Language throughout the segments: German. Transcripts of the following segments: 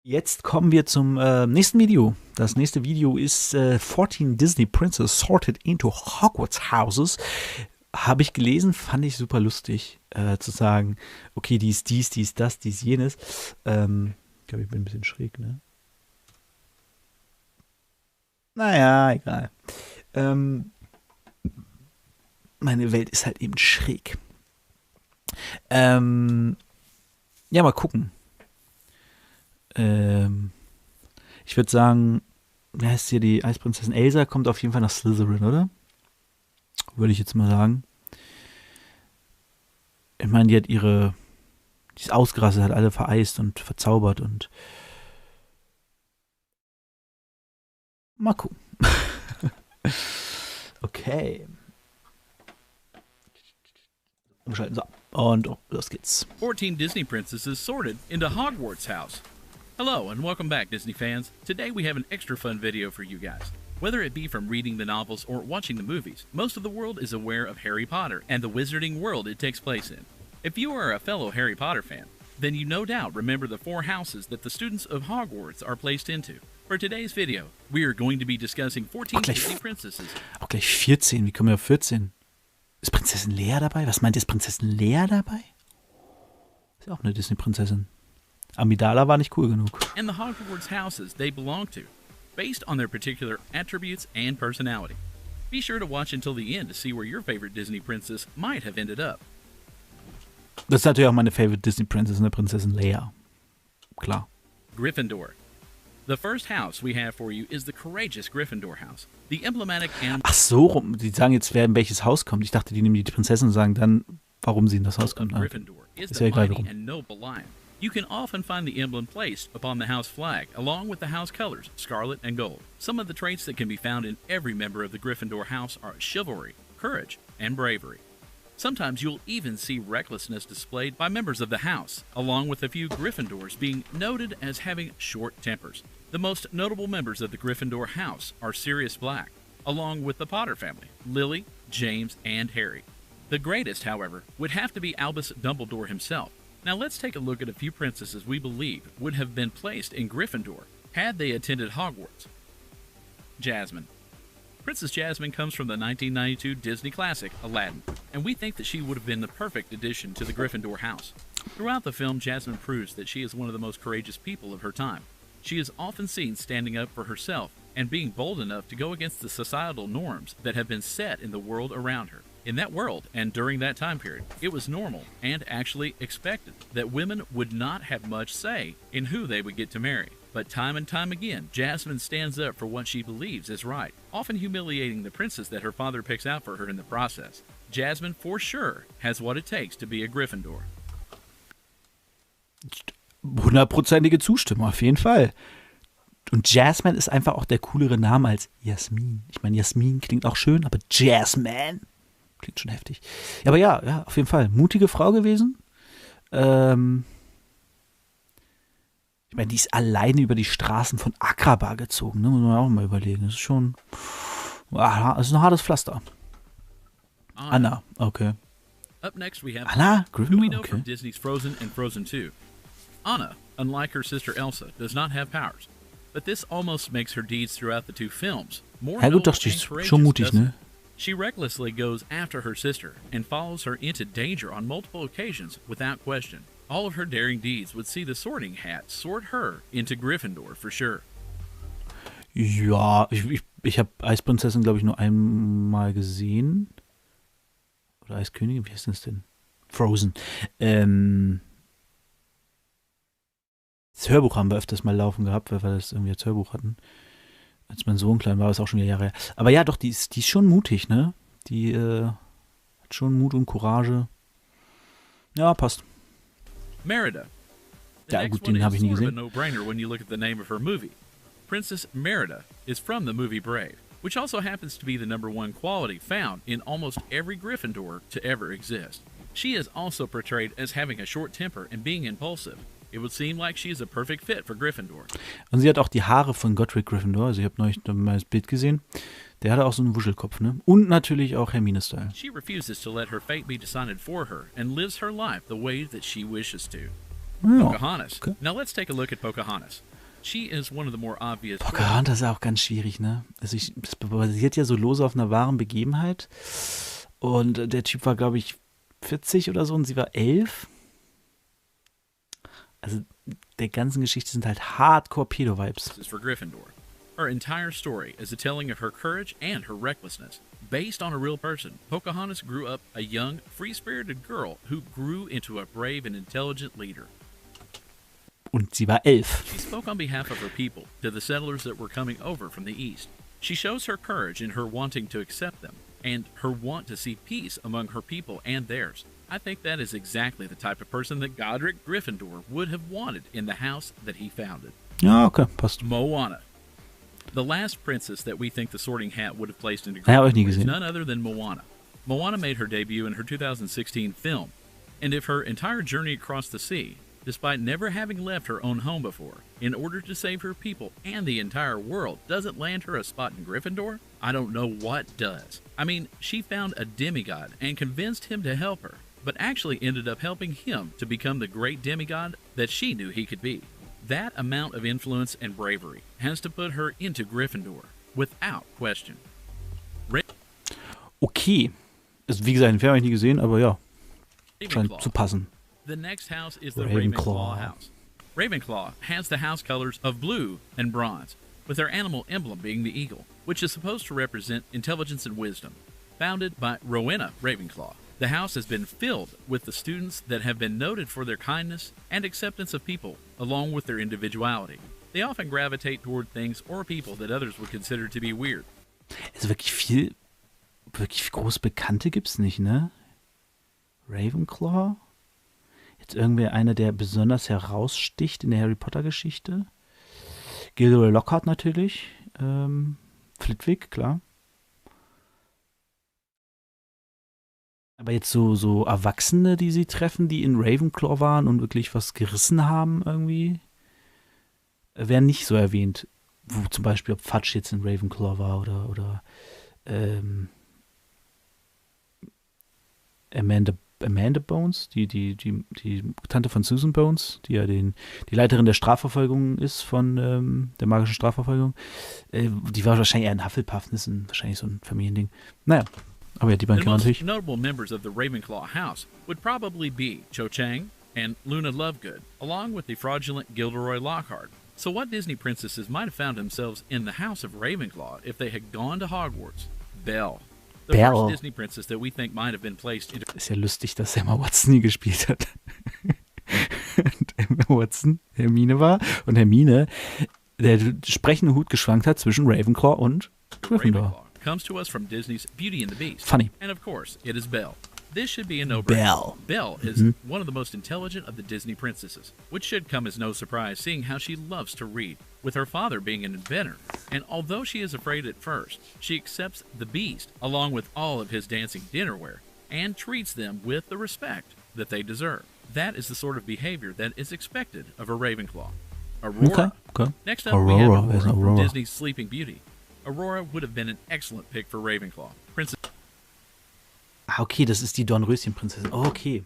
Jetzt kommen wir zum nächsten Video. Das nächste Video ist 14 Disney Princess sorted into Hogwarts Houses. Habe ich gelesen, fand ich super lustig, zu sagen, okay, die ist dies, die ist das, die ist jenes. Ich glaube, ich bin ein bisschen schräg, ne? Naja, egal. Meine Welt ist halt eben schräg. Ja, mal gucken. Ich würde sagen, wie heißt hier die Eisprinzessin? Elsa kommt auf jeden Fall nach Slytherin, oder? Würde ich jetzt mal sagen. Ich meine, die ist ausgerastet, hat alle vereist und verzaubert und mal gucken. Okay. Umschalten, so. Und los geht's. 14 Disney princesses sorted into Hogwarts house. Hello and welcome back, Disney fans. Today we have an extra fun video for you guys. Whether it be from reading the novels or watching the movies, most of the world is aware of Harry Potter and the wizarding world it takes place in. If you are a fellow Harry Potter fan, then you no doubt remember the 4 houses that the students of Hogwarts are placed into. For today's video, we are going to be discussing 14 Disney princesses. Auch gleich 14, wie kommen wir auf 14? Ist Prinzessin Lea dabei? Was meint ihr, ist Prinzessin Lea dabei? Ist ja auch eine Disney-Prinzessin. Amidala war nicht cool genug. And the Hogwarts houses they belong to, based on their particular attributes and personality. Be sure to watch until the end to see where your favorite Disney princess might have ended up. Das ist natürlich auch meine favorite Disney Princess, eine Prinzessin Lea. Klar. Gryffindor. The first house we have for you is the courageous Gryffindor house. The emblematic and Ach so rum. Die sagen jetzt, wer in welches Haus kommt. Ich dachte, die nehmen die Prinzessin und sagen dann, warum sie in das Haus kommt. of Gryffindor is Ist the ja egal mighty warum. and noble lion. You can often find the emblem placed upon the house flag, along with the house colors, scarlet and gold. Some of the traits that can be found in every member of the Gryffindor house are chivalry, courage, and bravery. Sometimes you'll even see recklessness displayed by members of the house, along with a few Gryffindors being noted as having short tempers. The most notable members of the Gryffindor house are Sirius Black, along with the Potter family, Lily, James, and Harry. The greatest, however, would have to be Albus Dumbledore himself. Now let's take a look at a few princesses we believe would have been placed in Gryffindor had they attended Hogwarts. Jasmine. Princess Jasmine comes from the 1992 Disney classic, Aladdin, and we think that she would have been the perfect addition to the Gryffindor house. Throughout the film, Jasmine proves that she is one of the most courageous people of her time. She is often seen standing up for herself and being bold enough to go against the societal norms that have been set in the world around her. In that world, and during that time period, it was normal and actually expected that women would not have much say in who they would get to marry. But time and time again, Jasmine stands up for what she believes is right, often humiliating the princess that her father picks out for her in the process. Jasmine, for sure, has what it takes to be a Gryffindor. 100%ige Zustimmung, auf jeden Fall. Und Jasmine ist einfach auch der coolere Name als Jasmin. Ich meine, Jasmin klingt auch schön, aber Jasmine klingt schon heftig. Ja, aber ja, auf jeden Fall. Mutige Frau gewesen. Ich meine, die ist alleine über die Straßen von Agrabah gezogen. Ne? Muss man auch mal überlegen. Das ist schon. Das ist ein hartes Pflaster. Anna, okay. Up next we have Anna? who we Gryffindor? know Okay. from Disney's Frozen and Frozen 2. Anna, unlike her sister Elsa, does not have powers. But this almost makes her deeds throughout the 2 films more Ja gut, noble doch, die and ist courageous, schon mutig, doesn't ne? it? She recklessly goes after her sister and follows her into danger on multiple occasions without question. All of her daring deeds would see the Sorting Hat sort her into Gryffindor for sure. Ja, ich habe Eisprinzessin, glaube ich, nur einmal gesehen. Oder Eiskönigin, wie heißt das denn? Frozen. Das Hörbuch haben wir öfters mal laufen gehabt, weil wir das irgendwie als Hörbuch hatten. Als mein Sohn klein war, ist auch schon wieder Jahre her. Aber ja, doch, die ist schon mutig, ne? Die hat schon Mut und Courage. Ja, passt. Merida. The Ja, next gut, one den is habe ich nie sort of a gesehen. no-brainer when you look at the name of her movie. Princess Merida is from the movie Brave, which also happens to be the #1 quality found in almost every Gryffindor to ever exist. She is also portrayed as having a short temper and being impulsive. It would seem like she is a perfect fit for Gryffindor. Und sie hat auch die Haare von Godric Gryffindor. Also ich habe neulich mal das Bild gesehen. Der hatte auch so einen Wuschelkopf, ne? Und natürlich auch Hermine-Style. She refuses to let her fate be decided for her and lives her life the way that she wishes to. Ja, Pocahontas. okay. Now let's take a look at Pocahontas. She is one of the more obvious. Pocahontas ist auch ganz schwierig, ne? Also das basiert ja so lose auf einer wahren Begebenheit. Und der Typ war, glaube ich, 40 oder so und sie war 11. Also der ganzen Geschichte sind halt Hardcore-Pedo-Vibes. For Gryffindor. Her entire story is a telling of her courage and her recklessness. Based on a real person, Pocahontas grew up a young, free-spirited girl who grew into a brave and intelligent leader. Und sie war 11. She spoke on behalf of her people to the settlers that were coming over from the east. She shows her courage in her wanting to accept them and her want to see peace among her people and theirs. I think that is exactly the type of person that Godric Gryffindor would have wanted in the house that he founded. Ja, okay, passt. Moana. The last princess that we think the Sorting Hat would have placed into Ja, hab ich nie Gryffindor is gesehen. none other than Moana. Moana made her debut in her 2016 film, and if her entire journey across the sea, despite never having left her own home before, in order to save her people and the entire world, doesn't land her a spot in Gryffindor, I don't know what does. I mean, she found a demigod and convinced him to help her, but actually ended up helping him to become the great demigod that she knew he could be. That amount of influence and bravery has to put her into Gryffindor, without question. Okay. Also, wie gesagt, den Film habe ich nie gesehen, aber ja, scheint Ravenclaw. zu passen. The next house is the Ravenclaw. Ravenclaw house. Ravenclaw has the house colors of blue and bronze, with their animal emblem being the eagle, which is supposed to represent intelligence and wisdom. Founded by Rowena Ravenclaw, the house has been filled with the students that have been noted for their kindness and acceptance of people, along with their individuality. They often gravitate toward things or people that others would consider to be weird. Also wirklich groß Bekannte gibt's nicht, ne? Ravenclaw? Jetzt irgendwer einer, der besonders heraussticht in der Harry Potter Geschichte? Gilderoy Lockhart natürlich. Flitwick, klar. Aber jetzt so Erwachsene, die sie treffen, die in Ravenclaw waren und wirklich was gerissen haben irgendwie, werden nicht so erwähnt. Wo zum Beispiel, ob Fudge jetzt in Ravenclaw war oder Amanda Bones, die Tante von Susan Bones, die ja die Leiterin der Strafverfolgung ist von der magischen Strafverfolgung. Die war wahrscheinlich eher ein Hufflepuff, das ist wahrscheinlich so ein Familiending. Naja, aber ja, die beiden The kennen wir most natürlich. notable members of the Ravenclaw house would probably be Cho Chang and Luna Lovegood, along with the fraudulent Gilderoy Lockhart. So what Disney princesses might have found themselves in the house of Ravenclaw if they had gone to Hogwarts? Belle. The Belle. first Disney princess that we think might have been placed into Ist ja lustig, dass Emma Watson nie gespielt hat. Und Emma Watson Hermine war und Hermine der sprechende Hut geschwankt hat zwischen Ravenclaw und Gryffindor. Ravenclaw comes to us from Disney's Beauty and the Beast. Funny. And of course, it is Belle. This should be a no-brainer. Belle is one of the most intelligent of the Disney princesses, which should come as no surprise seeing how she loves to read, with her father being an inventor. And although she is afraid at first, she accepts the Beast along with all of his dancing dinnerware and treats them with the respect that they deserve. That is the sort of behavior that is expected of a Ravenclaw. Aurora. Okay. Next up, we have Aurora. There's Aurora from Aurora. Disney's Sleeping Beauty. Aurora would have been an excellent pick for Ravenclaw. Ah, okay, das ist die Dornröschen-Prinzessin. Oh, okay.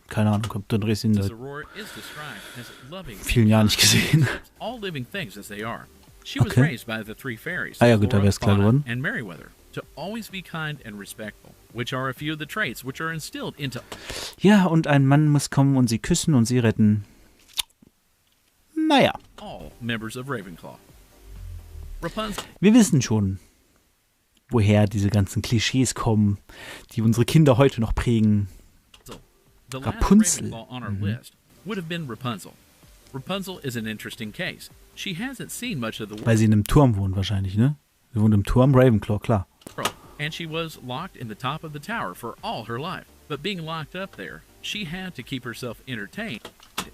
Keine Ahnung, kommt Dornröschen seit Aurora is described as loving vielen Jahren nicht gesehen. all living things as they are. She was Okay. raised by the three fairies, Ah ja, gut, da Flora, wär's klar Fauna, geworden. and Merryweather, to always be kind and respectful, which are a few of the traits which are instilled into Ja, und ein Mann muss kommen und sie küssen und sie retten. Naja, all members of Ravenclaw. Rapunzel wir wissen schon, woher diese ganzen Klischees kommen, die unsere Kinder heute noch prägen. The last Rapunzel. Ravenclaw on our list would have been Rapunzel. Rapunzel is an interesting case. She hasn't seen much of the Weil sie in einem Turm wohnt wahrscheinlich, ne? Sie wohnt im Turm, Ravenclaw, klar. world, and she was locked in the top of the tower for all her life. But being locked up there, she had to keep herself entertained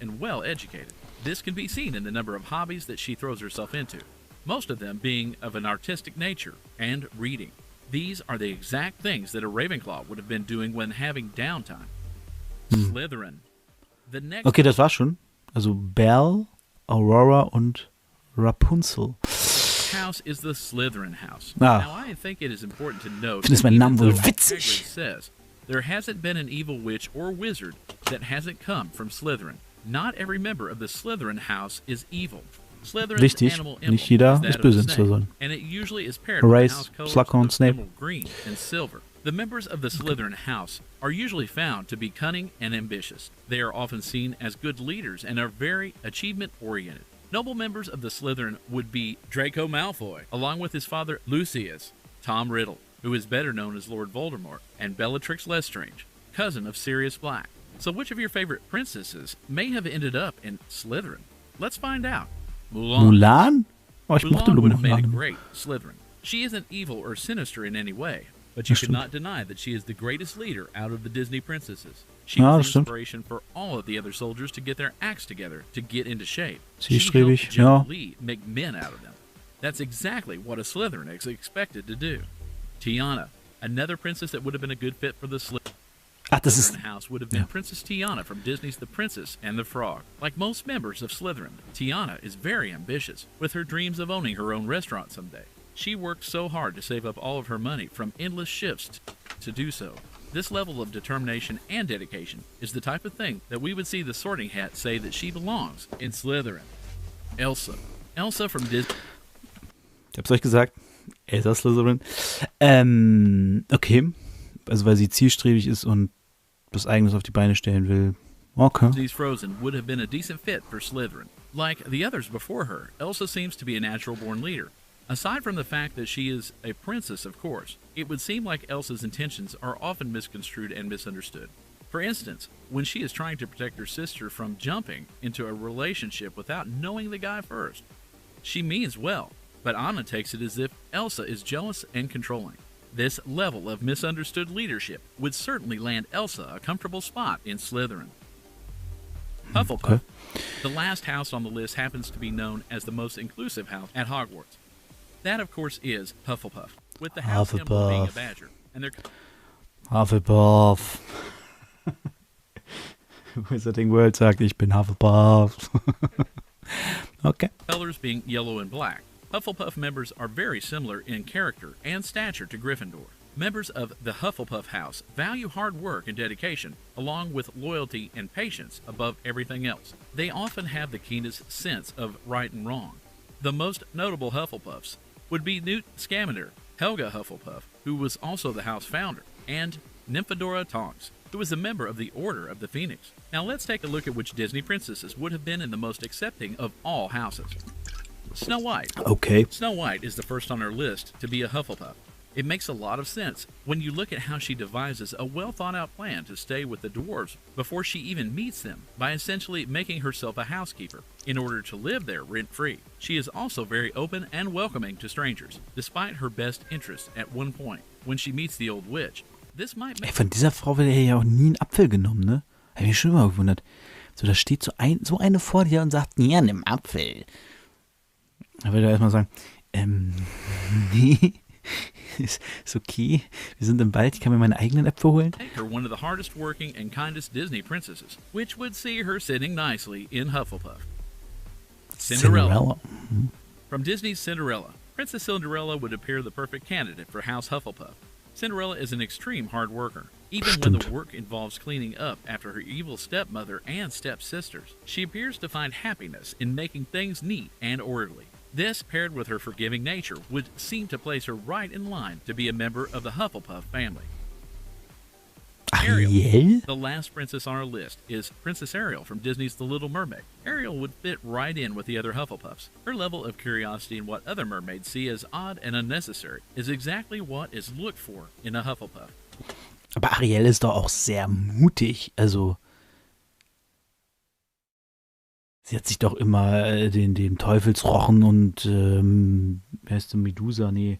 and well educated. This can be seen in the number of hobbies that she throws herself into, most of them being of an artistic nature and reading. These are the exact things that a Ravenclaw would have been doing when having downtime. Slytherin. The next Okay, das war's schon. Also Belle, Aurora und Rapunzel. house is the Slytherin house. Ah. Now, I think it is important to note Findest that meinen even Namen wohl though witzig? Hagrid says there hasn't been an evil witch or wizard that hasn't come from Slytherin. Not every member of the Slytherin house is evil. Slytherin's Wichtig, animal emblem nicht jeder is that ist of böse a in snake, Slytherin. and it usually is paired with Race, the house colors Slughorn, of Snape. emerald green and silver. The members of the Slytherin house are usually found to be cunning and ambitious. They are often seen as good leaders and are very achievement-oriented. Notable members of the Slytherin would be Draco Malfoy, along with his father Lucius, Tom Riddle, who is better known as Lord Voldemort, and Bellatrix Lestrange, cousin of Sirius Black. So which of your favorite princesses may have ended up in Slytherin? Let's find out. Mulan? Oh, ich mochte Mulan would have made a Mulan. great Slytherin. She isn't evil or sinister in any way, but you Das could stimmt. not deny that she is the greatest leader out of the Disney princesses. She Ja, was das the stimmt. inspiration for all of the other soldiers to get their acts together, to get into shape. Zielstrebig, She helped General ja. Lee make men out of them. That's exactly what a Slytherin is expected to do. Tiana, another princess that would have been a good fit for the Ach, das ist... Slytherin house would have been Ja. Princess Tiana from Disney's The Princess and the Frog. Like most members of Slytherin, Tiana is very ambitious, with her dreams of owning her own restaurant someday. She worked so hard to save up all of her money from endless shifts to do so. This level of determination and dedication is the type of thing that we would see the Sorting Hat say that she belongs in Slytherin. Elsa. Elsa from Disney. Ich hab's euch gesagt. Elsa Slytherin. Okay. Also weil sie zielstrebig ist und was Eigenes auf die Beine stellen will. Okay. Disney's Frozen would have been a decent fit for Slytherin. Like the others before her, Elsa seems to be a natural-born leader. Aside from the fact that she is a princess, of course, it would seem like Elsa's intentions are often misconstrued and misunderstood. For instance, when she is trying to protect her sister from jumping into a relationship without knowing the guy first. She means well, but Anna takes it as if Elsa is jealous and controlling. This level of misunderstood leadership would certainly land Elsa a comfortable spot in Slytherin. Hufflepuff. Okay. The last house on the list happens to be known as the most inclusive house at Hogwarts. That, of course, is Hufflepuff, with the house emblem being a Hufflepuff. badger. And their Hufflepuff. Wizarding World sagt, ich bin Hufflepuff. Okay. colors being yellow and black. Hufflepuff members are very similar in character and stature to Gryffindor. Members of the Hufflepuff house value hard work and dedication, along with loyalty and patience above everything else. They often have the keenest sense of right and wrong. The most notable Hufflepuffs would be Newt Scamander, Helga Hufflepuff, who was also the house founder, and Nymphadora Tonks, who was a member of the Order of the Phoenix. Now let's take a look at which Disney princesses would have been in the most accepting of all houses. Snow White. Okay. Snow White is the first on our list to be a Hufflepuff. It makes a lot of sense when you look at how she devises a well-thought-out plan to stay with the dwarves before she even meets them by essentially making herself a housekeeper in order to live there rent-free. She is also very open and welcoming to strangers, despite her best interests at one point when she meets the old witch. This might Ey, make von dieser Frau wird ja auch nie ein Apfel genommen, ne? Hab ich mich schon immer gewundert. So, da steht so eine vor dir und sagt, ja, nimm Apfel. Da würde er erstmal sagen, nee, ist okay. Wir sind im Wald, ich kann mir meine eigenen Äpfel holen. her one of the hardest working and kindest Disney princesses, which would see her sitting nicely in Hufflepuff. Cinderella. From Disney's Cinderella, Princess Cinderella would appear the perfect candidate for House Hufflepuff. Cinderella is an extreme hard worker. Even when the Stimmt. work involves cleaning up after her evil stepmother and stepsisters, she appears to find happiness in making things neat and orderly. This, paired with her forgiving nature, would seem to place her right in line to be a member of the Hufflepuff family. Ariel? The last princess on our list is Princess Ariel from Disney's The Little Mermaid. Ariel would fit right in with the other Hufflepuffs. Her level of curiosity in what other mermaids see as odd and unnecessary is exactly what is looked for in a Hufflepuff. Aber Ariel ist doch auch sehr mutig. Also, sie hat sich doch immer dem Teufelsrochen und, wie heißt der, Medusa? Nee,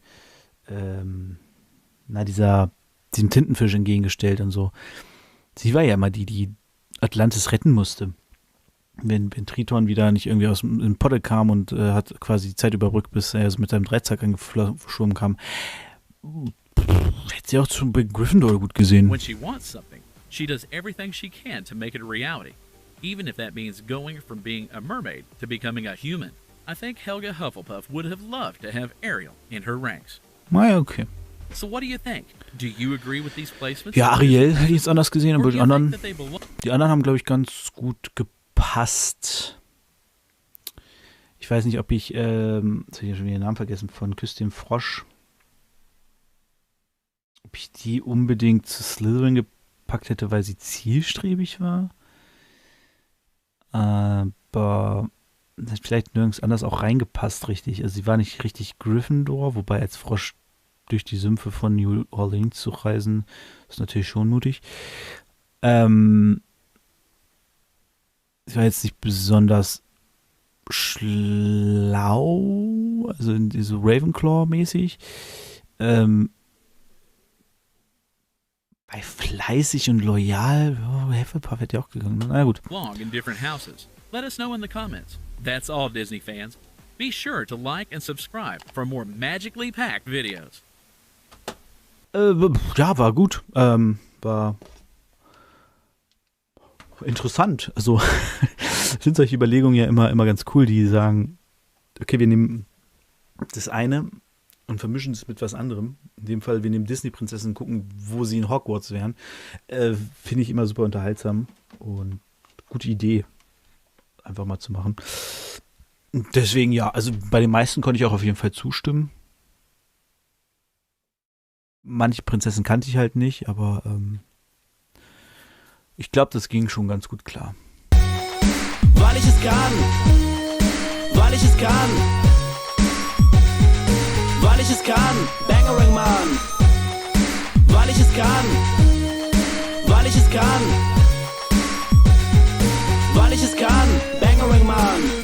diesem Tintenfisch entgegengestellt und so. Sie war ja immer die Atlantis retten musste. Wenn Triton wieder nicht irgendwie aus dem Potte kam und hat quasi die Zeit überbrückt, bis er mit seinem Dreizack angeschwommen kam. Hätte sie auch schon bei Gryffindor gut gesehen. When she wants something, she does everything she can to make it a reality, even if that means going from being a mermaid to becoming a human. I think Helga Hufflepuff would have loved to have Ariel in her ranks. Naja, okay. So what do you think? Do you agree with these placements? Ja, Ariel hätte ich jetzt anders gesehen, Or aber do die you think anderen, that they belong? haben, glaube ich, ganz gut gepasst. Ich weiß nicht, ob ich, jetzt habe ich ja schon wieder den Namen vergessen, von Küss den Frosch, ob ich die unbedingt zu Slytherin gepackt hätte, weil sie zielstrebig war. Aber hat vielleicht nirgends anders auch reingepasst, richtig. Also sie war nicht richtig Gryffindor, wobei als Frosch durch die Sümpfe von New Orleans zu reisen, ist natürlich schon mutig. Sie war jetzt nicht besonders schlau, also so Ravenclaw-mäßig. Bei fleißig und loyal, Hufflepuff hätte ja auch gegangen. Na gut. Long in different houses. Let us know in the comments. That's all, Disney fans. Be sure to like and subscribe for more magically packed videos. Ja, war gut. War interessant. Also sind solche Überlegungen ja immer ganz cool, die sagen, okay, wir nehmen das eine und vermischen es mit was anderem. In dem Fall, wir nehmen Disney-Prinzessinnen, gucken, wo sie in Hogwarts wären. Finde ich immer super unterhaltsam und gute Idee, einfach mal zu machen. Deswegen ja, also bei den meisten konnte ich auch auf jeden Fall zustimmen. Manche Prinzessinnen kannte ich halt nicht, aber ich glaube, das ging schon ganz gut klar. Weil ich es kann, weil ich es kann, weil ich es kann.